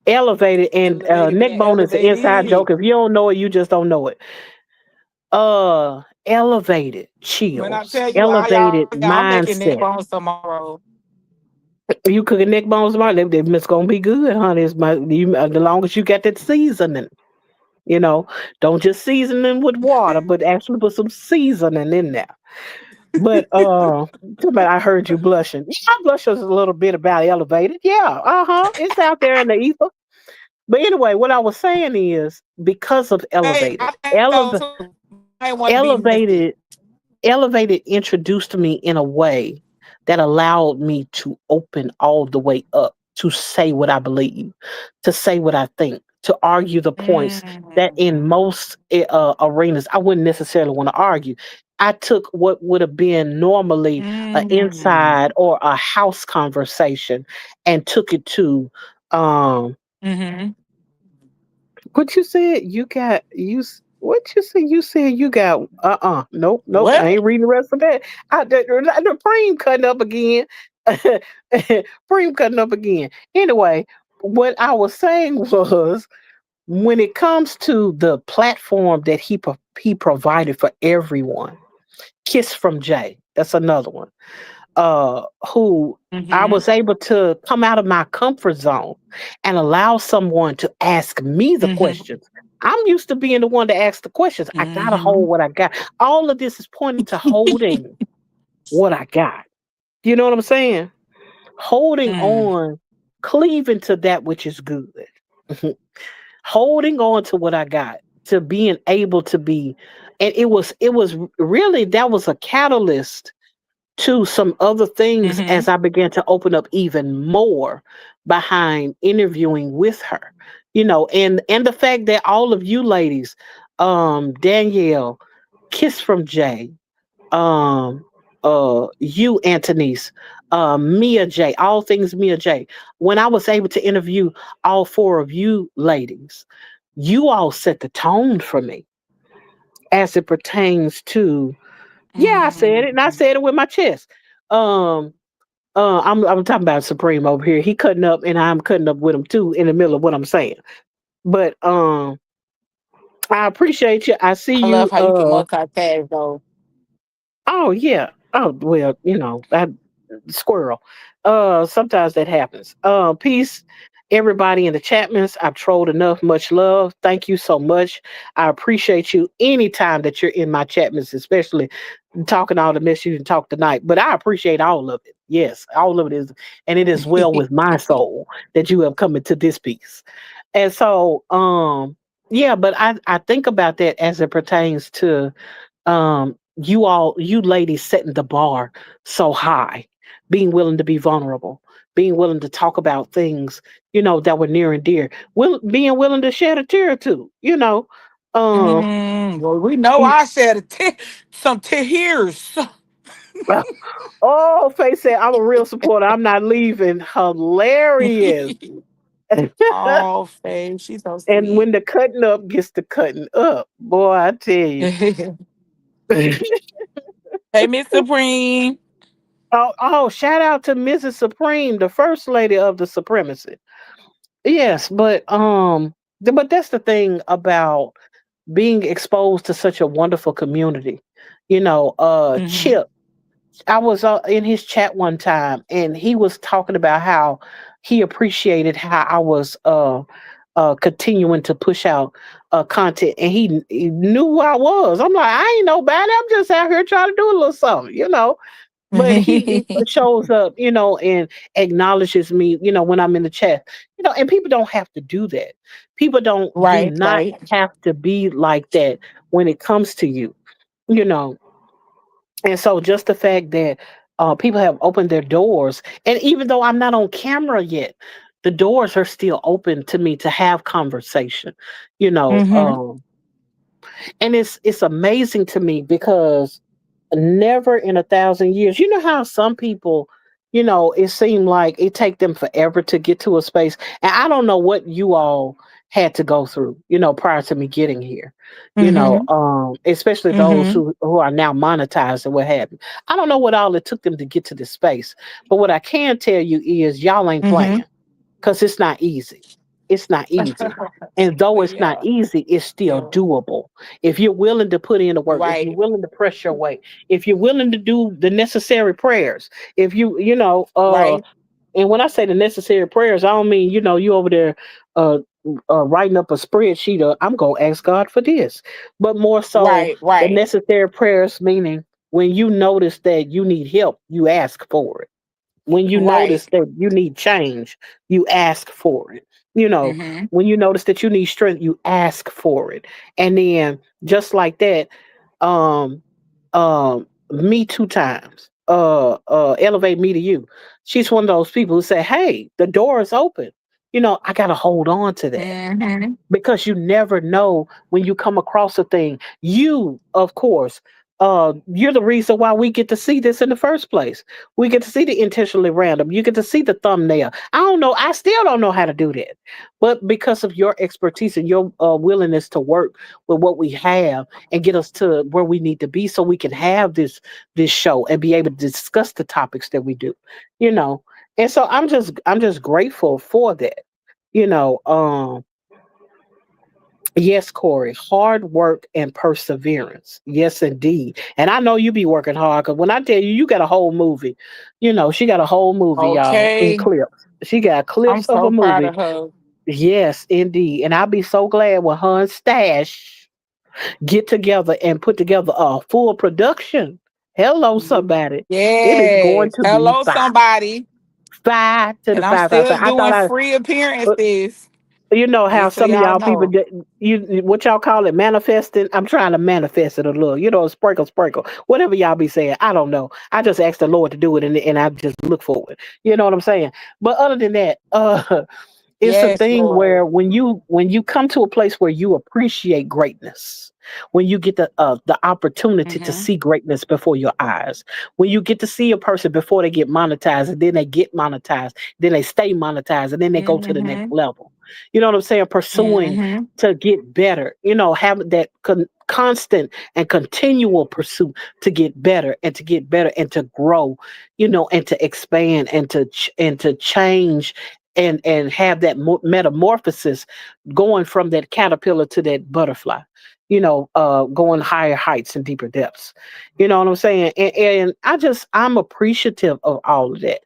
Elevated and
Elevated
neck
being
bone is an inside joke.
elevated.
If you don't know it, you just don't know it. Elevated
When I
chills,
tell you,
elevated
I'm making neck
mindset.
bones tomorrow.
You cooking neck bones tomorrow, it's gonna be good, honey. The longest you got that seasoning, you know. Don't just season them with water, but actually put some seasoning in there. But too bad I heard you blushing. Yeah, I blush just a little bit about elevated. Yeah, it's out there in the ether. But anyway, what I was saying is because of
Hey,
elevated,
I think so too. But I ain't want to be messy.
elevated, elevated introduced me in a way that allowed me to open all the way up to say what I believe, to say what I think, to argue the points that in
Mm.
most arenas I wouldn't necessarily want to argue. I took what would have been normally an
Mm.
inside or a house conversation and took it to um
Mhm.
what you said you got what you said you got nope I
What?
ain't reading the rest of that. The Preem cutting up again. Preem cutting up again. Anyway, what I was saying was when it comes to the platform that he provided for everyone, Kiss from Jay, that's another one. Who I
Mhm.
was able to come out of my comfort zone and allow someone to ask me the
Mhm.
questions. I'm used to being the one to ask the questions. I gotta hold
Mhm.
what I got. All of this is pointing to holding what I got. You know what I'm saying? Holding
Mm.
on, cleaving to that which is good. Holding on to what I got, to being able to be, and it was really that was a catalyst to some other things
Mhm.
as I began to open up even more behind interviewing with her. And the fact that all of you ladies, Danielle, Kiss from Jay, um you Antonice, Mia J, all things Mia J. When I was able to interview all four of you ladies, you all set the tone for me as it pertains to, yeah, I said it and I
Mm.
said it with my chest. um I'm talking about Supreme over here. He cutting up and I'm cutting up with him too in the middle of what I'm saying. But I appreciate you. I see
I love
you.
how you can multitask though.
Oh yeah. Oh well, that squirrel. Sometimes that happens. Peace, everybody in the chatmans. I've trolled enough. Much love. Thank you so much. I appreciate you anytime that you're in my chatmans, especially talking all the mess you can talk tonight. But I appreciate all of it. Yes, all of it is, and it is well with my soul that you have come into this piece. And so, yeah, but I think about that as it pertains to you ladies setting the bar so high, being willing to be vulnerable, being willing to talk about things that were near and dear, being willing to shed a tear or two. um
Well, we know
y-
I said some tears.
oh, Faye said I'm a real supporter, I'm not leaving. Hilarious.
Oh, Faye, she's so
And
sweet.
when the cutting up gets to cutting up, boy, I tell you.
Hey, Miss Supreme.
Oh, shout out to Mrs. Supreme, the first lady of the supremacy. Yes, but that's the thing about being exposed to such a wonderful community.
Hmm.
Chip, I was in his chat one time and he was talking about how he appreciated how I was continuing to push out content, and he knew who I was. I'm like, I ain't nobody. I'm just out here trying to do a little something. But he shows up, and acknowledges me, when I'm in the chat, and people don't have to do that. People do
Right,
not
right.
have to be like that when it comes to you, you know. And so just the fact that people have opened their doors, and even though I'm not on camera yet, the doors are still open to me to have conversation, you know.
Hmm.
And it's amazing to me because never in 1,000 years. You know how some people, it seemed like it take them forever to get to a space. And I don't know what you all had to go through, prior to me getting here.
Hmm.
Especially those
Hmm.
who are now monetized and what have you. I don't know what all it took them to get to this space. But what I can tell you is y'all ain't
Hmm.
playing because it's not easy. It's not easy. And though it's not
Yeah,
easy, it's still
yeah.
doable. If you're willing to put in the work, if you're
Right,
willing to press your way, if you're willing to do the necessary prayers, if
right,
and when I say the necessary prayers, I don't mean, you over there uh, writing up a spreadsheet of, I'm going to ask God for this, but more so
right,
the
right,
necessary prayers, meaning when you notice that you need help, you ask for it. When you
right.
notice that you need change, you ask for it. You know,
Hmm.
when you notice that you need strength, you ask for it. And then just like that, um, me two times, elevate me to you. She's one of those people who say, hey, the door is open. I got to hold on to that,
Mhm.
because you never know when you come across a thing. You, of course, you're the reason why we get to see this in the first place. We get to see the intentionally random. You get to see the thumbnail. I don't know. I still don't know how to do that, but because of your expertise and your willingness to work with what we have and get us to where we need to be, so we can have this show and be able to discuss the topics that we do. You know, and so I'm just grateful for that. You know, Yes, Corey, hard work and perseverance. Yes, indeed. And I know you be working hard, because when I tell you, you got a whole movie. She got a whole movie, y'all, in
Okay.
clips. She got
I'm
clips of a
so proud
movie.
of her.
Yes, indeed. And I'll be so glad when her and Stash get together and put together a full production. Hello, somebody. It is going
Yes.
to be
Hello,
five.
somebody.
Five to the
And I'm
five, five,
still
five. I thought
doing
I
free
uh,
appearances.
you know how
Just so
some of
y'all
y'all people
know.
get what y'all call it, manifesting. I'm trying to manifest it a little, sprinkle, sprinkle, whatever y'all be saying. I don't know. I just ask the Lord to do it, and I just look for it. You know what I'm saying? But other than that, it's a
Yes,
thing
Lord.
where when you come to a place where you appreciate greatness, when you get the opportunity to
Mm-hmm.
see greatness before your eyes, when you get to see a person before they get monetized, and then they get monetized, then they stay monetized, and then they go to the next
Mm-hmm.
level. You know what I'm saying? Pursuing
Mm-hmm.
to get better, have that constant and continual pursuit to get better and to get better and to grow, and to expand and to change and have that metamorphosis, going from that caterpillar to that butterfly, going higher heights and deeper depths. You know what I'm saying? And I'm appreciative of all of that.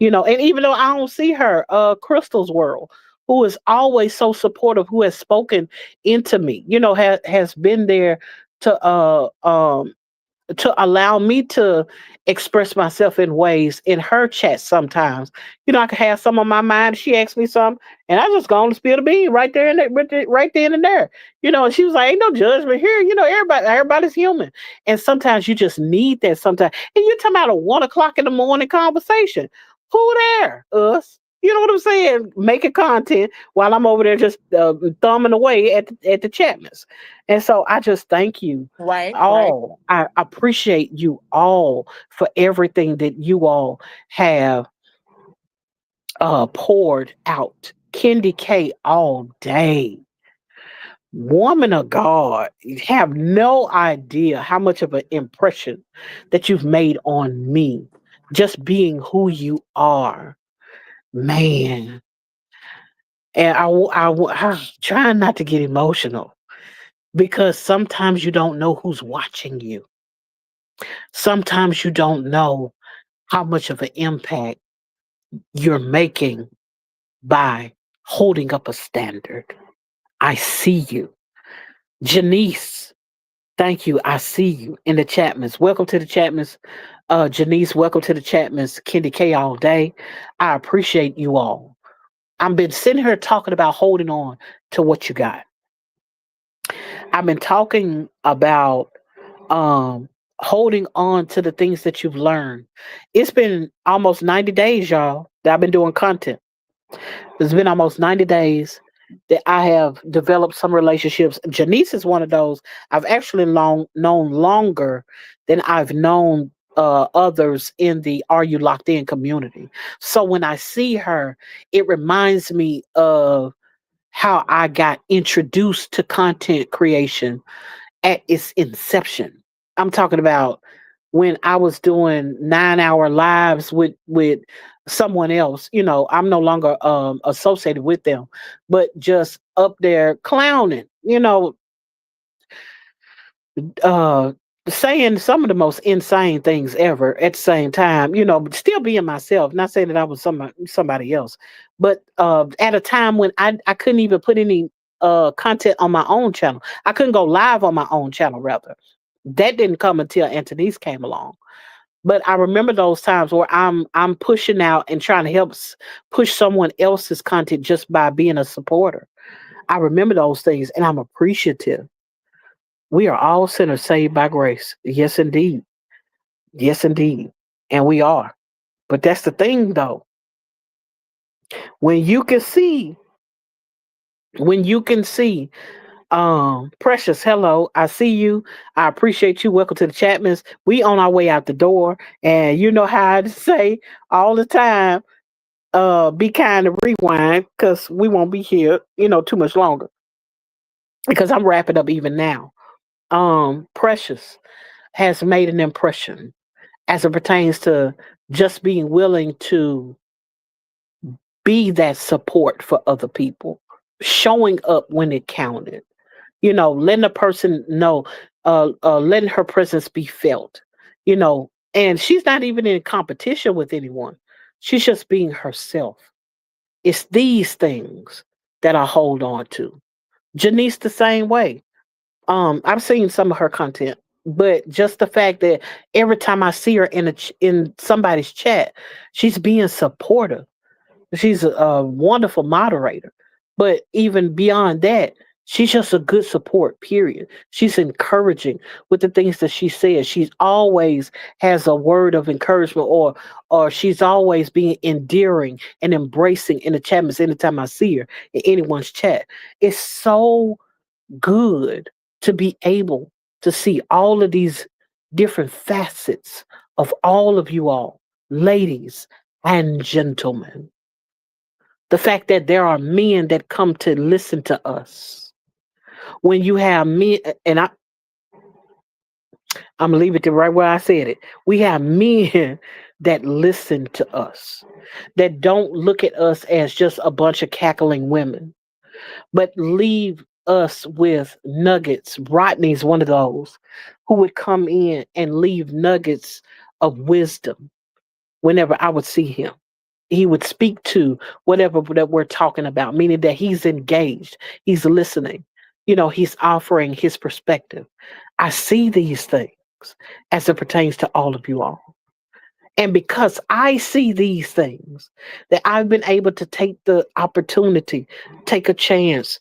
And even though I don't see her, Crystal's World, who is always so supportive, who has spoken into me, has been there to allow me to express myself in ways in her chat sometimes. I could have some on my mind. She asked me something, and I just go on to spill the bean right there and right then and there. And she was like, "Ain't no judgment here. Everybody's human." And sometimes you just need that. Sometimes, and you're talking about a 1 o'clock in the morning conversation. Who there? Us. You know what I'm saying? Making content while I'm over there just thumbing away at the Chapmans. And so I just thank you
Right, right.
all. I appreciate you all for everything that you all have poured out. Kendi K all day. Woman of God, you have no idea how much of an impression that you've made on me, just being who you are. Man. And I'm trying not to get emotional, because sometimes you don't know who's watching you. Sometimes you don't know how much of an impact you're making by holding up a standard. I see you. Janice, thank you. I see you in the Chapmans. Welcome to the Chapmans. Janice, welcome to the Chapmans. Kendi K all day. I appreciate you all. I've been sitting here talking about holding on to what you got. I've been talking about um holding on to the things that you've learned. It's been almost 90 days, y'all, that I've been doing content. It's been almost 90 days that I have developed some relationships. Janice is one of those I've actually known longer than I've known others in the Are You Locked In community. So when I see her, it reminds me of how I got introduced to content creation at its inception. I'm talking about when I was doing 9-hour lives with someone else. I'm no longer associated with them, but just up there clowning. Uh, Saying some of the most insane things ever at the same time. But still being myself. Not saying that I was somebody else, but at a time when I couldn't even put any content on my own channel. I couldn't go live on my own channel, rather. That didn't come until Antonice came along. But I remember those times where I'm pushing out and trying to help push someone else's content just by being a supporter. I remember those things, and I'm appreciative. We are all sinners saved by grace. Yes, indeed. Yes, indeed. And we are. But that's the thing, though. When you can see, when you can see, Precious, hello, I see you. I appreciate you. Welcome to the Chapmans. We on our way out the door, and you know how I say all the time, be kind to rewind because we won't be here, too much longer. Because I'm wrapping up even now. Precious has made an impression as it pertains to just being willing to be that support for other people, showing up when it counted, letting a person know, letting her presence be felt, and she's not even in competition with anyone. She's just being herself. It's these things that I hold on to. Janice, the same way. I've seen some of her content, but just the fact that every time I see her in somebody's chat, she's being supportive. She's a wonderful moderator. But even beyond that, she's just a good support, period. She's encouraging with the things that she says. She's always has a word of encouragement, or she's always being endearing and embracing in the chat anytime I see her in anyone's chat. It's so good to be able to see all of these different facets of all of you all, ladies and gentlemen. The fact that there are men that come to listen to us. When you have men, and I'm gonna leave it to right where I said it. We have men that listen to us, that don't look at us as just a bunch of cackling women, but leave us with nuggets. Rodney's one of those who would come in and leave nuggets of wisdom whenever I would see him. He would speak to whatever that we're talking about, meaning that he's engaged, he's listening, he's offering his perspective. I see these things as it pertains to all of you all. And because I see these things, that I've been able to take the opportunity, take a chance,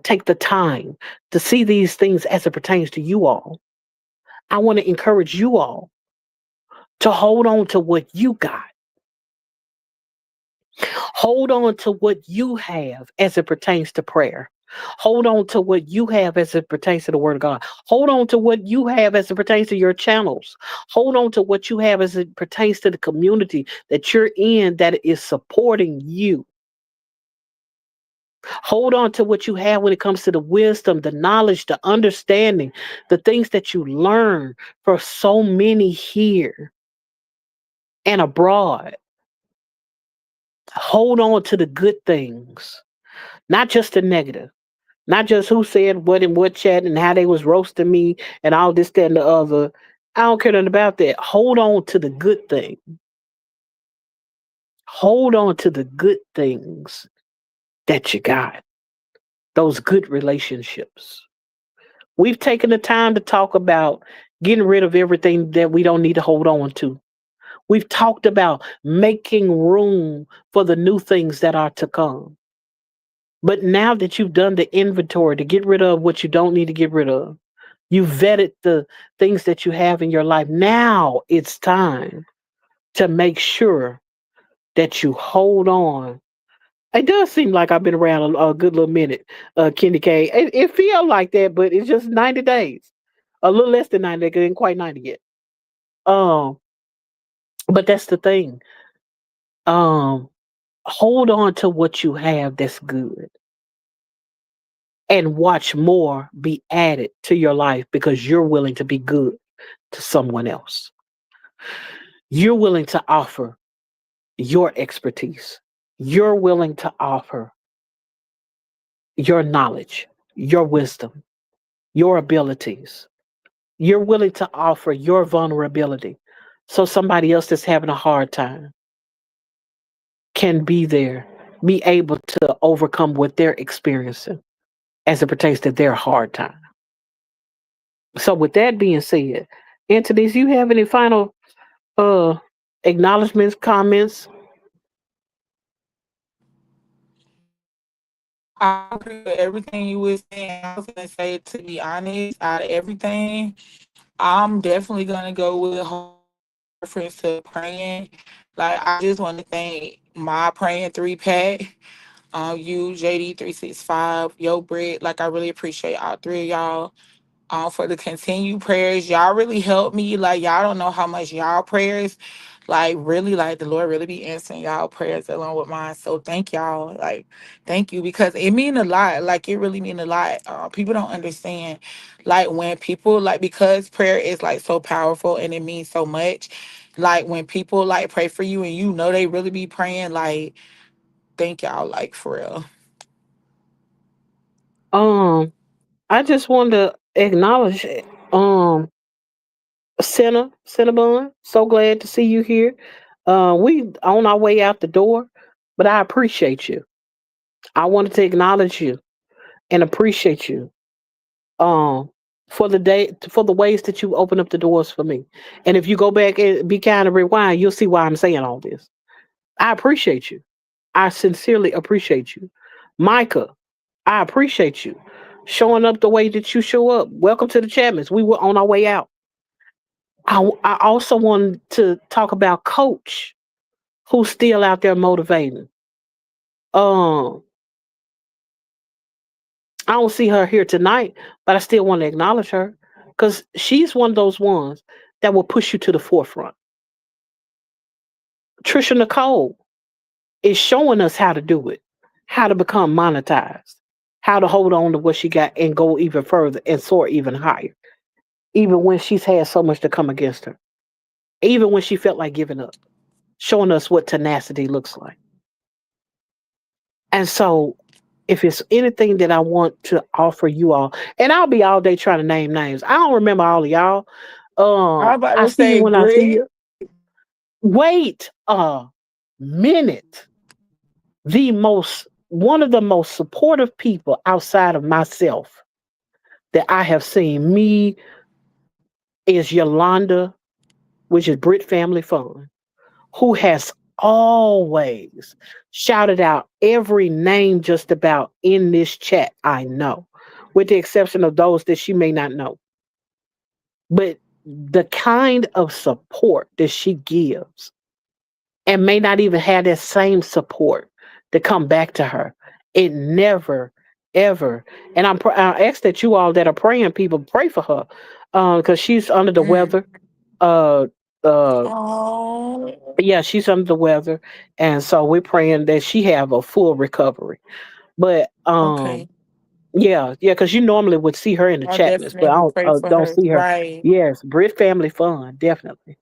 take the time to see these things as it pertains to you all. I want to encourage you all to hold on to what you got. Hold on to what you have as it pertains to prayer. Hold on to what you have as it pertains to the word of God. Hold on to what you have as it pertains to your channels. Hold on to what you have as it pertains to the community that you're in that is supporting you. Hold on to what you have when it comes to the wisdom, the knowledge, the understanding, the things that you learn for so many here and abroad. Hold on to the good things, not just the negative. Not just who said what in what chat and how they was roasting me and all this, that, and the other. I don't care nothing about that. Hold on to the good thing. Hold on to the good things that you got. Those good relationships. We've taken the time to talk about getting rid of everything that we don't need to hold on to. We've talked about making room for the new things that are to come. But now that you've done the inventory to get rid of what you don't need to get rid of, you vetted the things that you have in your life. Now it's time to make sure that you hold on. It does seem like I've been around a good little minute, Kenny K. It feels like that, but it's just 90 days. A little less than 90 days, it ain't quite 90 yet. Um, but that's the thing. Um, hold on to what you have that's good and watch more be added to your life because you're willing to be good to someone else. You're willing to offer your expertise. You're willing to offer your knowledge, your wisdom, your abilities. You're willing to offer your vulnerability so somebody else that's having a hard time can be there, be able to overcome what they're experiencing as it pertains to their hard time. So, with that being said, Anthony, do you have any final uh, acknowledgments, comments?
I agree with everything you were saying. I was gonna say, to be honest, out of everything, I'm definitely gonna go with hold on to reference to praying, like I just want to thank my praying three pack. You, JD365, Yo Britt. Like I really appreciate all three of y'all. For the continued prayers. Y'all really helped me. Like y'all don't know how much y'all prayers, like really, like the Lord really be answering y'all prayers along with mine. So thank y'all. Like thank you because it mean a lot. Like it really mean a lot. People don't understand. Like when people like because prayer is like so powerful and it means so much. Like when people like pray for you and you know they really be praying. Like thank y'all. Like for real.
Um, I just wanted to acknowledge it. Cinnabon, so glad to see you here. We on our way out the door, but I appreciate you. I wanted to acknowledge you and appreciate you. Um, for the ways that you open up the doors for me. And if you go back and be kind and rewind, you'll see why I'm saying all this. I appreciate you. I sincerely appreciate you. Micah, I appreciate you showing up the way that you show up. Welcome to the Chapmans. We were on our way out. I also wanted to talk about Coach, who's still out there motivating. Um, I don't see her here tonight, but I still want to acknowledge her because she's one of those ones that will push you to the forefront. Trisha Nicole is showing us how to do it, how to become monetized, how to hold on to what she got and go even further and soar even higher, even when she's had so much to come against her, even when she felt like giving up, showing us what tenacity looks like. And so, if it's anything that I want to offer you all, and I'll be all day trying to name names. I don't remember all of y'all.
I was about
I
to
see you
say,
when I see
Brit.
you. Wait a minute. The most one of the most supportive people outside of myself that I have seen me is Yolanda, which is Brit Family Fun, who has always shouted out every name just about in this chat I know, with the exception of those that she may not know. But the kind of support that she gives and may not even have that same support to come back to her. It never, ever. And I ask that you all that are praying, people pray for her, because she's under the
Mm.
weather. Uh, uh,
Oh,
yeah, she's under the weather, and so we're praying that she have a full recovery. But
okay.
yeah, because you normally would see her in the
I'll
Chapmans, but I
definitely pray for
don't
her.
see her.
Right.
Yes, Brit Family Fun, definitely.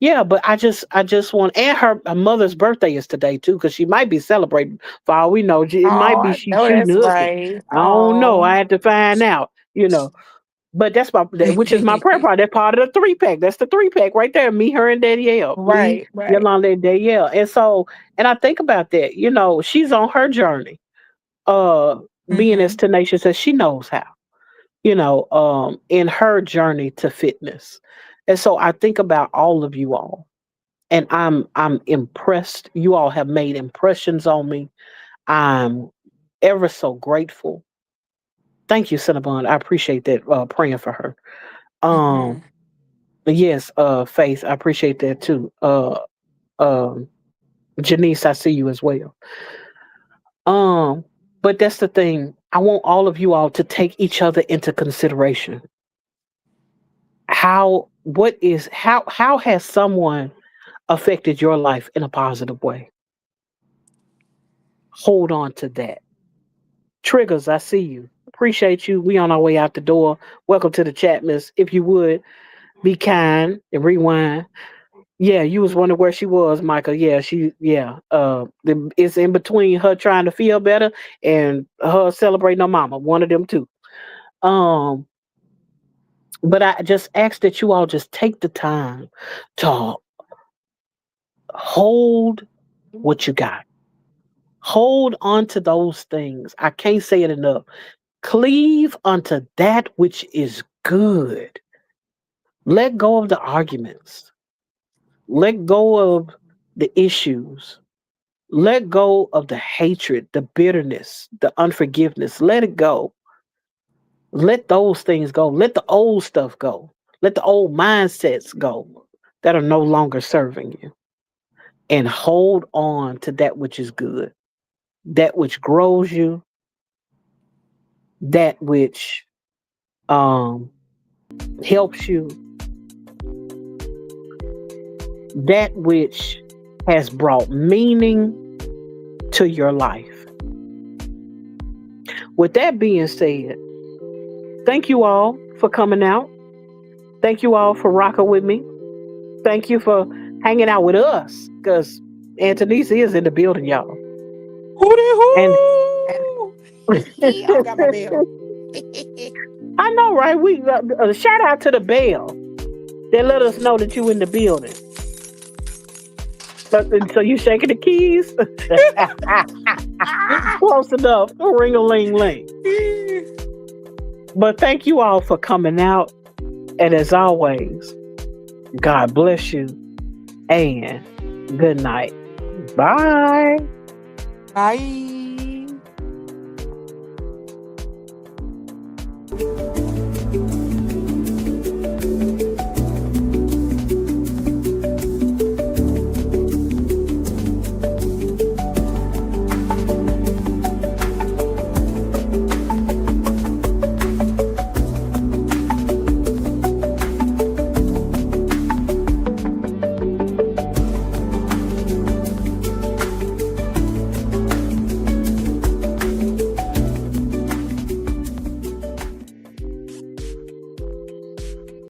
Yeah, but I just want, and her mother's birthday is today too, because she might be celebrating. For all we know, it might
Oh,
be
I
she
know
shooting
that's
ugly.
right.
I don't know. I
Oh.
had to find out. But that's which is my prayer part. That's part of the three pack. That's the three pack right there. Me, her, and Danielle. Me,
Right, right.
Yolanda, and Danielle. And so, and I think about that. She's on her journey. Uh, Being as
Mm-hmm.
tenacious as she knows how. In her journey to fitness. And so I think about all of you all, and I'm impressed. You all have made impressions on me. I'm ever so grateful. Thank you, Cinnabon. I appreciate that. Praying for her. Um,
Mm-hmm.
but yes, Faith, I appreciate that too. Um, Janice, I see you as well. Um, but that's the thing. I want all of you all to take each other into consideration. How has someone affected your life in a positive way? Hold on to that. Triggers, I see you. Appreciate you. We on our way out the door. Welcome to the chat, miss. If you would, be kind and rewind. Yeah, you was wondering where she was, Michael. It's in between her trying to feel better and her celebrating her mama. One of them two. Um, but I just ask that you all just take the time to hold what you got. Hold on to those things. I can't say it enough. Cleave unto that which is good. Let go of the arguments. Let go of the issues. Let go of the hatred, the bitterness, the unforgiveness. Let it go. Let those things go. Let the old stuff go. Let the old mindsets go. that are no longer serving you, and hold on to that which is good, that which grows you, that which um, helps you, that which has brought meaning to your life. With that being said, thank you all for coming out. Thank you all for rocking with me. Thank you for hanging out with us, because Antonise is in the building, y'all.
Hootie
And
hoo! I got my bell.
I know, right? We shout out to the bell that let us know that you in the building. So you shaking the keys? Close enough. Ring a ling ling. But thank you all for coming out. And as always, God bless you and good night. Bye.
Bye.